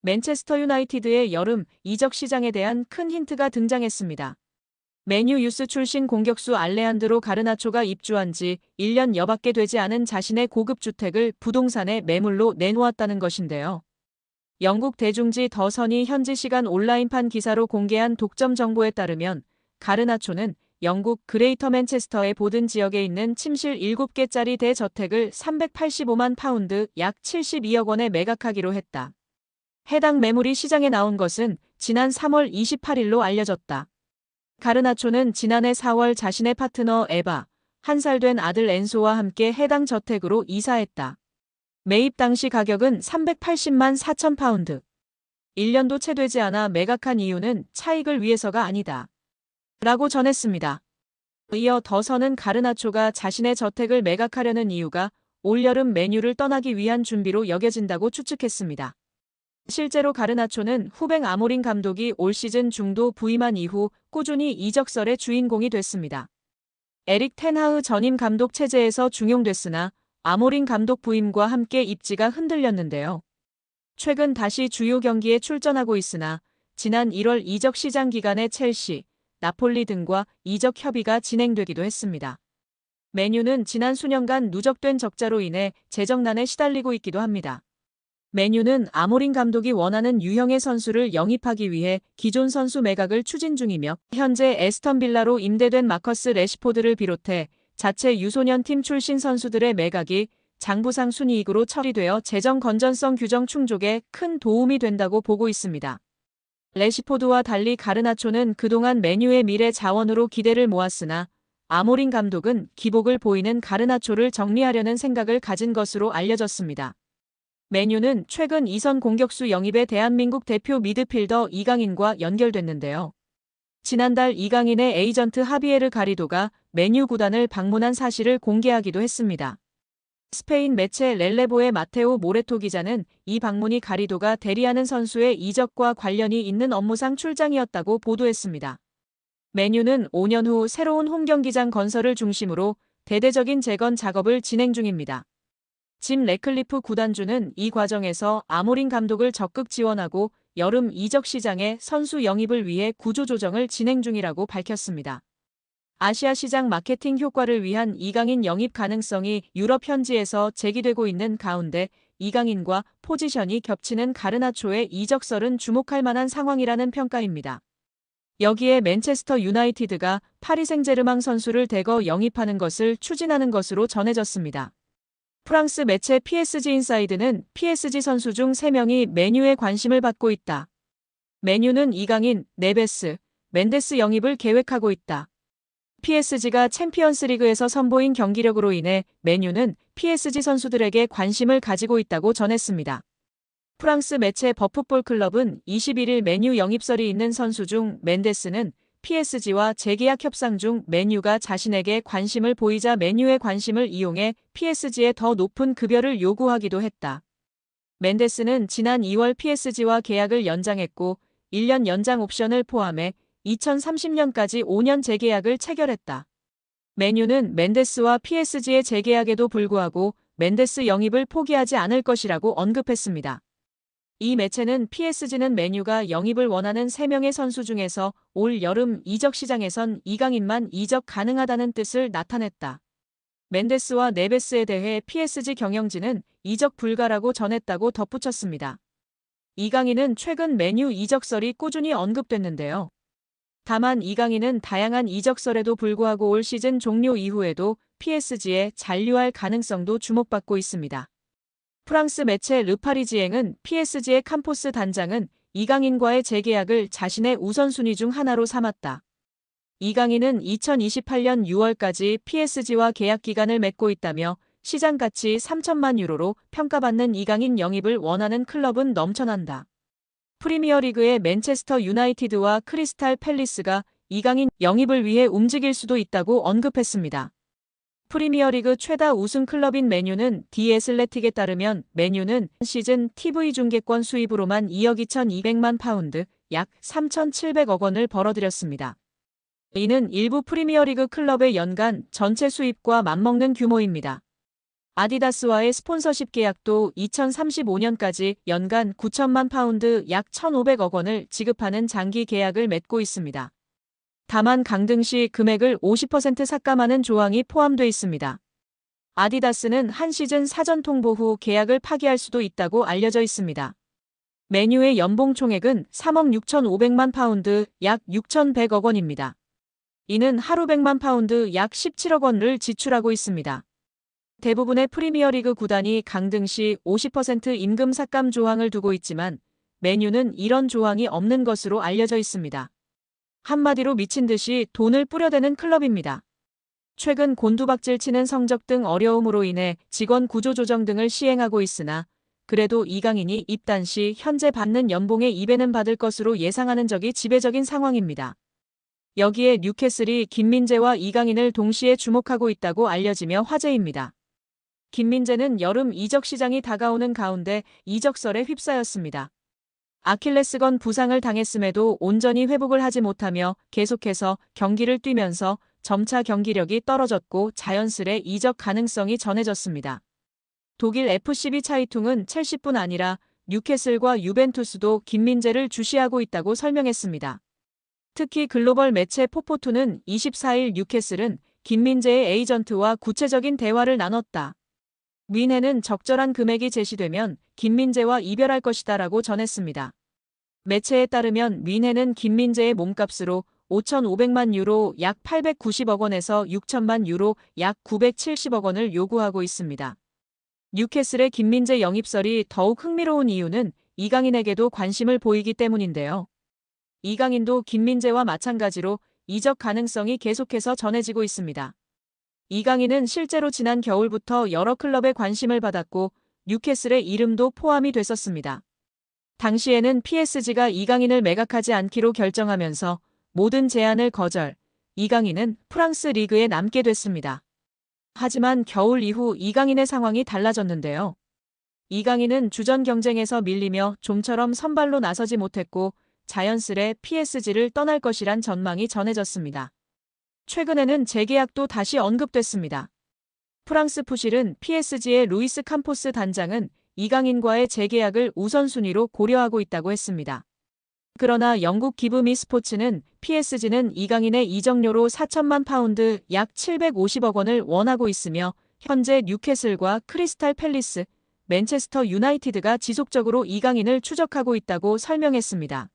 맨체스터 유나이티드의 여름 이적 시장에 대한 큰 힌트가 등장했습니다. 맨유 유스 출신 공격수 알레한드로 가르나초가 입주한 지 1년 여밖에 되지 않은 자신의 고급 주택을 부동산에 매물로 내놓았다는 것인데요. 영국 대중지 더 선이 현지 시간 온라인판 기사로 공개한 독점 정보에 따르면 가르나초는 영국 그레이터 맨체스터의 보든 지역에 있는 침실 7개짜리 대저택을 385만 파운드 약 72억 원에 매각하기로 했다. 해당 매물이 시장에 나온 것은 지난 3월 28일로 알려졌다. 가르나초는 지난해 4월 자신의 파트너 에바, 1살 된 아들 엔소와 함께 해당 저택으로 이사했다. 매입 당시 가격은 380만 4천 파운드. 1년도 채 되지 않아 매각한 이유는 차익을 위해서가 아니다. 라고 전했습니다. 이어 더선은 가르나초가 자신의 저택을 매각하려는 이유가 올여름 맨유를 떠나기 위한 준비로 여겨진다고 추측했습니다. 실제로 가르나초는 후배 아모린 감독이 올 시즌 중도 부임한 이후 꾸준히 이적설의 주인공이 됐습니다. 에릭 텐하흐 전임 감독 체제에서 중용됐으나 아모린 감독 부임과 함께 입지가 흔들렸는데요. 최근 다시 주요 경기에 출전하고 있으나 지난 1월 이적 시장 기간에 첼시, 나폴리 등과 이적 협의가 진행되기도 했습니다. 맨유는 지난 수년간 누적된 적자로 인해 재정난에 시달리고 있기도 합니다. 맨유는 아모린 감독이 원하는 유형의 선수를 영입하기 위해 기존 선수 매각을 추진 중이며 현재 에스턴 빌라로 임대된 마커스 레시포드를 비롯해 자체 유소년 팀 출신 선수들의 매각이 장부상 순이익으로 처리되어 재정 건전성 규정 충족에 큰 도움이 된다고 보고 있습니다. 레시포드와 달리 가르나초는 그동안 맨유의 미래 자원으로 기대를 모았으나 아모린 감독은 기복을 보이는 가르나초를 정리하려는 생각을 가진 것으로 알려졌습니다. 맨유는 최근 이선 공격수 영입에 대한민국 대표 미드필더 이강인과 연결됐는데요. 지난달 이강인의 에이전트 하비에르 가리도가 맨유 구단을 방문한 사실을 공개하기도 했습니다. 스페인 매체 렐레보의 마테오 모레토 기자는 이 방문이 가리도가 대리하는 선수의 이적과 관련이 있는 업무상 출장이었다고 보도했습니다. 맨유는 5년 후 새로운 홈경기장 건설을 중심으로 대대적인 재건 작업을 진행 중입니다. 짐 레클리프 구단주는 이 과정에서 아모린 감독을 적극 지원하고 여름 이적 시장에 선수 영입을 위해 구조조정을 진행 중이라고 밝혔습니다. 아시아 시장 마케팅 효과를 위한 이강인 영입 가능성이 유럽 현지에서 제기되고 있는 가운데 이강인과 포지션이 겹치는 가르나초의 이적설은 주목할 만한 상황이라는 평가입니다. 여기에 맨체스터 유나이티드가 파리 생제르맹 선수를 대거 영입하는 것을 추진하는 것으로 전해졌습니다. 프랑스 매체 PSG 인사이드는 PSG 선수 중 3명이 맨유에 관심을 받고 있다. 맨유는 이강인, 네베스, 멘데스 영입을 계획하고 있다. PSG가 챔피언스리그에서 선보인 경기력으로 인해 맨유는 PSG 선수들에게 관심을 가지고 있다고 전했습니다. 프랑스 매체 버풋볼 클럽은 21일 맨유 영입설이 있는 선수 중 멘데스는 PSG와 재계약 협상 중 맨유가 자신에게 관심을 보이자 맨유의 관심을 이용해 PSG에 더 높은 급여를 요구하기도 했다. 멘데스는 지난 2월 PSG와 계약을 연장했고 1년 연장 옵션을 포함해 2030년까지 5년 재계약을 체결했다. 맨유는 멘데스와 PSG의 재계약에도 불구하고 멘데스 영입을 포기하지 않을 것이라고 언급했습니다. 이 매체는 PSG는 맨유가 영입을 원하는 3명의 선수 중에서 올 여름 이적 시장에선 이강인만 이적 가능하다는 뜻을 나타냈다. 멘데스와 네베스에 대해 PSG 경영진은 이적 불가라고 전했다고 덧붙였습니다. 이강인은 최근 맨유 이적설이 꾸준히 언급됐는데요. 다만 이강인은 다양한 이적설에도 불구하고 올 시즌 종료 이후에도 PSG에 잔류할 가능성도 주목받고 있습니다. 프랑스 매체 르파리지앵은 PSG의 캄포스 단장은 이강인과의 재계약을 자신의 우선순위 중 하나로 삼았다. 이강인은 2028년 6월까지 PSG와 계약 기간을 맺고 있다며 시장 가치 3천만 유로로 평가받는 이강인 영입을 원하는 클럽은 넘쳐난다. 프리미어리그의 맨체스터 유나이티드와 크리스탈 팰리스가 이강인 영입을 위해 움직일 수도 있다고 언급했습니다. 프리미어리그 최다 우승 클럽인 맨유는 디 애슬레틱에 따르면 맨유는 시즌 TV 중계권 수입으로만 2억 2,200만 파운드, 약 3,700억 원을 벌어들였습니다. 이는 일부 프리미어리그 클럽의 연간 전체 수입과 맞먹는 규모입니다. 아디다스와의 스폰서십 계약도 2035년까지 연간 9천만 파운드 약 1,500억 원을 지급하는 장기 계약을 맺고 있습니다. 다만 강등 시 금액을 50% 삭감하는 조항이 포함돼 있습니다. 아디다스는 한 시즌 사전 통보 후 계약을 파기할 수도 있다고 알려져 있습니다. 맨유의 연봉 총액은 3억 6,500만 파운드 약 6,100억 원입니다. 이는 하루 100만 파운드 약 17억 원을 지출하고 있습니다. 대부분의 프리미어리그 구단이 강등 시 50% 임금 삭감 조항을 두고 있지만 맨유는 이런 조항이 없는 것으로 알려져 있습니다. 한마디로 미친 듯이 돈을 뿌려대는 클럽입니다. 최근 곤두박질 치는 성적 등 어려움으로 인해 직원 구조 조정 등을 시행하고 있으나 그래도 이강인이 입단 시 현재 받는 연봉의 2배는 받을 것으로 예상하는 적이 지배적인 상황입니다. 여기에 뉴캐슬이 김민재와 이강인을 동시에 주목하고 있다고 알려지며 화제입니다. 김민재는 여름 이적 시장이 다가오는 가운데 이적설에 휩싸였습니다. 아킬레스건 부상을 당했음에도 온전히 회복을 하지 못하며 계속해서 경기를 뛰면서 점차 경기력이 떨어졌고 자연스레 이적 가능성이 전해졌습니다. 독일 FCB 차이퉁은 첼시뿐 아니라 뉴캐슬과 유벤투스도 김민재를 주시하고 있다고 설명했습니다. 특히 글로벌 매체 포포투는 24일 뉴캐슬은 김민재의 에이전트와 구체적인 대화를 나눴다. 뮌헨은 적절한 금액이 제시되면 김민재와 이별할 것이다라고 전했습니다. 매체에 따르면 뮌헨은 김민재의 몸값으로 5,500만 유로 약 890억 원에서 6천만 유로 약 970억 원을 요구하고 있습니다. 뉴캐슬의 김민재 영입설이 더욱 흥미로운 이유는 이강인에게도 관심을 보이기 때문인데요. 이강인도 김민재와 마찬가지로 이적 가능성이 계속해서 전해지고 있습니다. 이강인은 실제로 지난 겨울부터 여러 클럽에 관심을 받았고 뉴캐슬의 이름도 포함이 됐었습니다. 당시에는 PSG가 이강인을 매각하지 않기로 결정하면서 모든 제안을 거절, 이강인은 프랑스 리그에 남게 됐습니다. 하지만 겨울 이후 이강인의 상황이 달라졌는데요. 이강인은 주전 경쟁에서 밀리며 좀처럼 선발로 나서지 못했고 자연스레 PSG를 떠날 것이란 전망이 전해졌습니다. 최근에는 재계약도 다시 언급됐습니다. 프랑스 푸실은 PSG의 루이스 캄포스 단장은 이강인과의 재계약을 우선순위로 고려하고 있다고 했습니다. 그러나 영국 기브미 스포츠는 PSG는 이강인의 이적료로 4천만 파운드 약 750억 원을 원하고 있으며 현재 뉴캐슬과 크리스탈 팰리스, 맨체스터 유나이티드가 지속적으로 이강인을 추적하고 있다고 설명했습니다.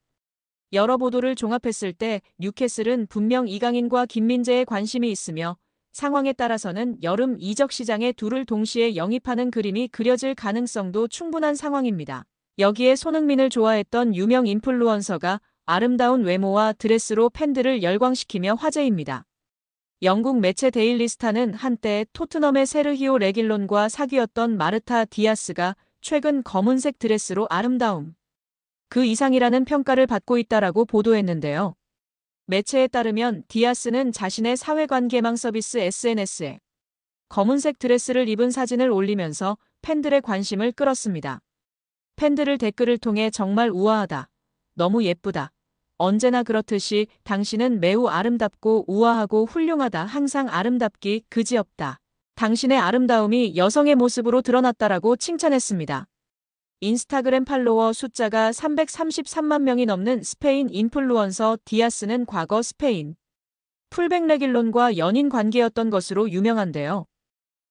여러 보도를 종합했을 때 뉴캐슬은 분명 이강인과 김민재에 관심이 있으며 상황에 따라서는 여름 이적 시장에 둘을 동시에 영입하는 그림이 그려질 가능성도 충분한 상황입니다. 여기에 손흥민을 좋아했던 유명 인플루언서가 아름다운 외모와 드레스로 팬들을 열광시키며 화제입니다. 영국 매체 데일리 스타는 한때 토트넘의 세르히오 레길론과 사귀었던 마르타 디아스가 최근 검은색 드레스로 아름다움 그 이상이라는 평가를 받고 있다라고 보도했는데요. 매체에 따르면 디아스는 자신의 사회관계망 서비스 SNS에 검은색 드레스를 입은 사진을 올리면서 팬들의 관심을 끌었습니다. 팬들을 댓글을 통해 정말 우아하다. 너무 예쁘다. 언제나 그렇듯이 당신은 매우 아름답고 우아하고 훌륭하다. 항상 아름답기 그지없다. 당신의 아름다움이 여성의 모습으로 드러났다라고 칭찬했습니다. 인스타그램 팔로워 숫자가 333만 명이 넘는 스페인 인플루언서 디아스는 과거 스페인 풀백 레길론과 연인 관계였던 것으로 유명한데요.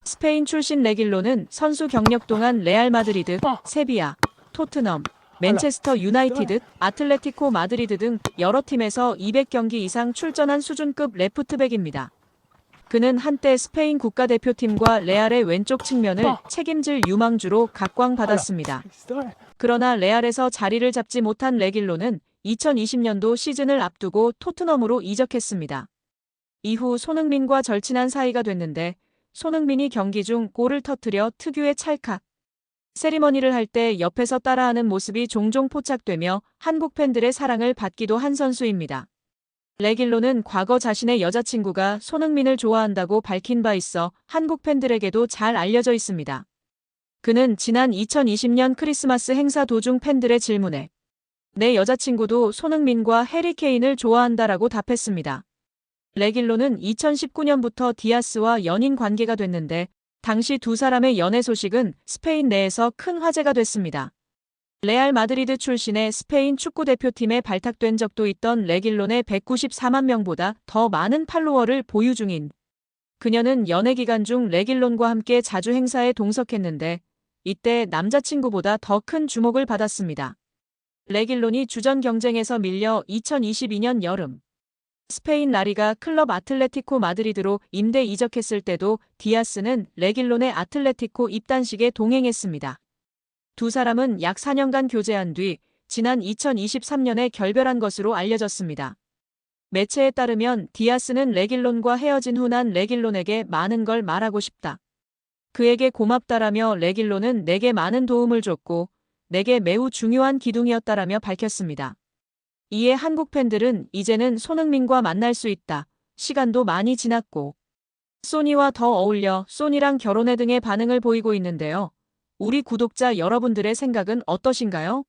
스페인 출신 레길론은 선수 경력 동안 레알 마드리드, 세비야, 토트넘, 맨체스터 유나이티드, 아틀레티코 마드리드 등 여러 팀에서 200경기 이상 출전한 수준급 레프트백입니다. 그는 한때 스페인 국가대표팀과 레알의 왼쪽 측면을 책임질 유망주로 각광받았습니다. 그러나 레알에서 자리를 잡지 못한 레길로는 2020년도 시즌을 앞두고 토트넘으로 이적했습니다. 이후 손흥민과 절친한 사이가 됐는데 손흥민이 경기 중 골을 터뜨려 특유의 찰칵 세리머니를 할 때 옆에서 따라하는 모습이 종종 포착되며 한국 팬들의 사랑을 받기도 한 선수입니다. 레길로는 과거 자신의 여자친구가 손흥민을 좋아한다고 밝힌 바 있어 한국 팬들에게도 잘 알려져 있습니다. 그는 지난 2020년 크리스마스 행사 도중 팬들의 질문에 내 여자친구도 손흥민과 해리 케인을 좋아한다라고 답했습니다. 레길로는 2019년부터 디아스와 연인 관계가 됐는데 당시 두 사람의 연애 소식은 스페인 내에서 큰 화제가 됐습니다. 레알 마드리드 출신의 스페인 축구대표팀에 발탁된 적도 있던 레길론의 194만 명보다 더 많은 팔로워를 보유 중인 그녀는 연애 기간 중 레길론과 함께 자주 행사에 동석했는데 이때 남자친구보다 더 큰 주목을 받았습니다. 레길론이 주전 경쟁에서 밀려 2022년 여름 스페인 라리가 클럽 아틀레티코 마드리드로 임대 이적했을 때도 디아스는 레길론의 아틀레티코 입단식에 동행했습니다. 두 사람은 약 4년간 교제한 뒤 지난 2023년에 결별한 것으로 알려졌습니다. 매체에 따르면 디아스는 레길론과 헤어진 후 난 레길론에게 많은 걸 말하고 싶다. 그에게 고맙다라며 레길론은 내게 많은 도움을 줬고 내게 매우 중요한 기둥이었다라며 밝혔습니다. 이에 한국 팬들은 이제는 손흥민과 만날 수 있다. 시간도 많이 지났고 소니와 더 어울려 소니랑 결혼해 등의 반응을 보이고 있는데요. 우리 구독자 여러분들의 생각은 어떠신가요?